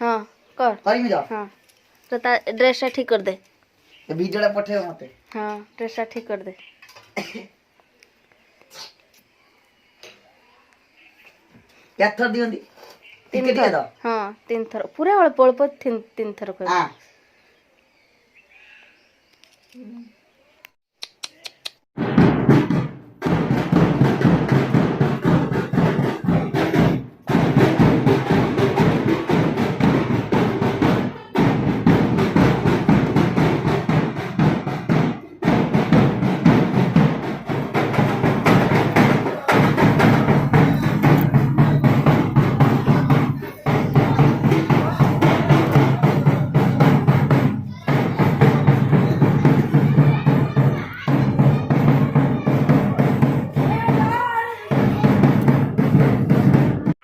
हाँ कर करी जा। हाँ तो ड्रेस ठीक कर दे। ये वीडियो पठे मते। हाँ ड्रेस ठीक कर दे। क्या थर दियंदी? तीन थर। हाँ 3 थर पूरा अल्प अल्प 3 थर कर। हां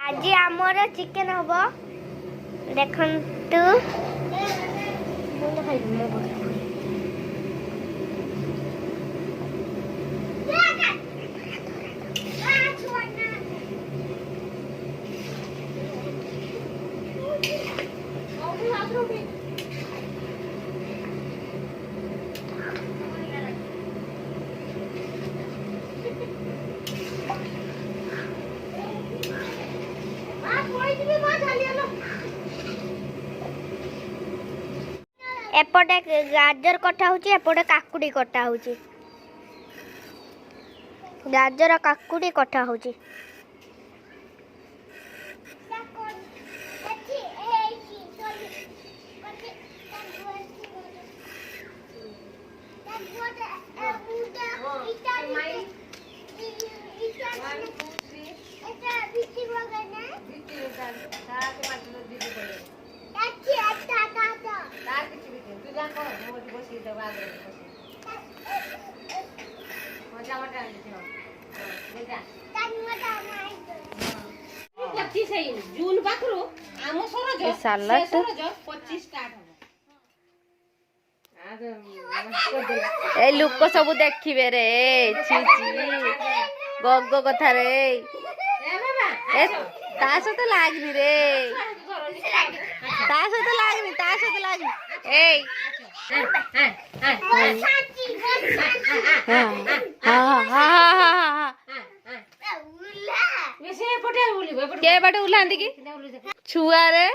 आज आमर चिकेन हम देखंतु एपटे गाजर कटा होची एपटे काकुडी कटा होची गाजर काकुडी कटा होची जून पाखरु आम सरज सालाड 25 स्टार्ट हो ए लोक सब देखिबे रे छी गग कथा रे ए ता सहित लागनी रे ता सहित लागनी ए के बाटे उलांदी की छुआ रे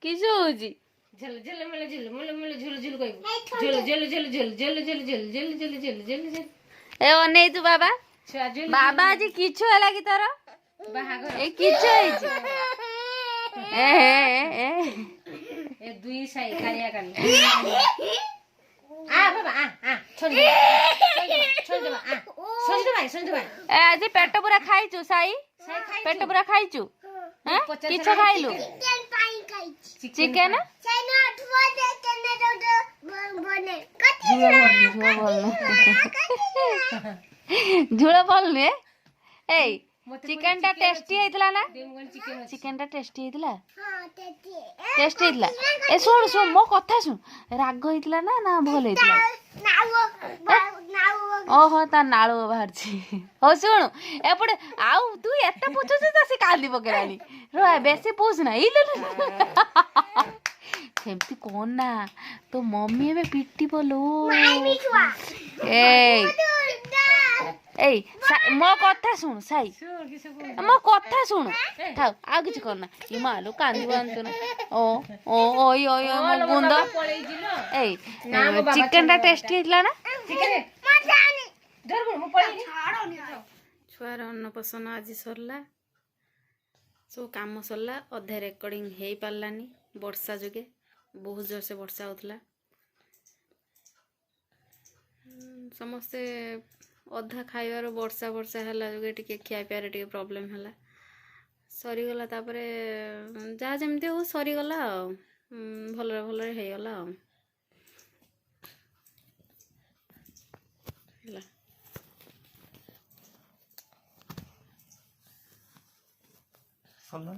किस होजी झल झल मले झल मले मले झल झल कहि झल झल झल झल झल झल झल झल झल झल झल झल ए ओने तू बाबा छुआ झल बाबा आज किछु हला की तोर बाहागर ए किछु होइछ ए दुई साई कालिया काली आ बाबा आ छोड़ दे आ छोड़ दे ए आज पेट पूरा खाइछु साई पेट पूरा खाइछु हैं किछु खाइलु चिकन झूला बोलने ए चिकन टा टेस्टी हेतला ना चिकन टा टेस्टी हेतला टेस्टी हेतला ए सुन सुन मो कथा सुन राग हेतला ना ना भल हेतला ओहो ता नाळो बाहरची हो सुन एपटे आउ तू एता पूछछ त से काली पकेलानी रो बेसी पूछ ना इले सेमती कोन ना तो मम्मी में पिट्टी बोलो ए ए मो कथा सुन साई मो कथा सुन थाउ आ किछ करना ई मालो कांदी बांतो ना ओ ओ ओय ओय मो गुंद ए चिकन टा टेस्टी हेतला ना चिकन डर मो पळेई छाड़ो छुआर अन्नप्राशन आज सरला सब काम सरला अधे रेकर्डिंग हो पारानी वर्षा जोगे बहुत जोर से वर्षा होता समस्ते अधा खाइबार वर्षा वर्षा है जो टे खिया पियारे टे प्रोब्लेम है सरीगला जहाँ जमती हो सरीगला भल भल होगला।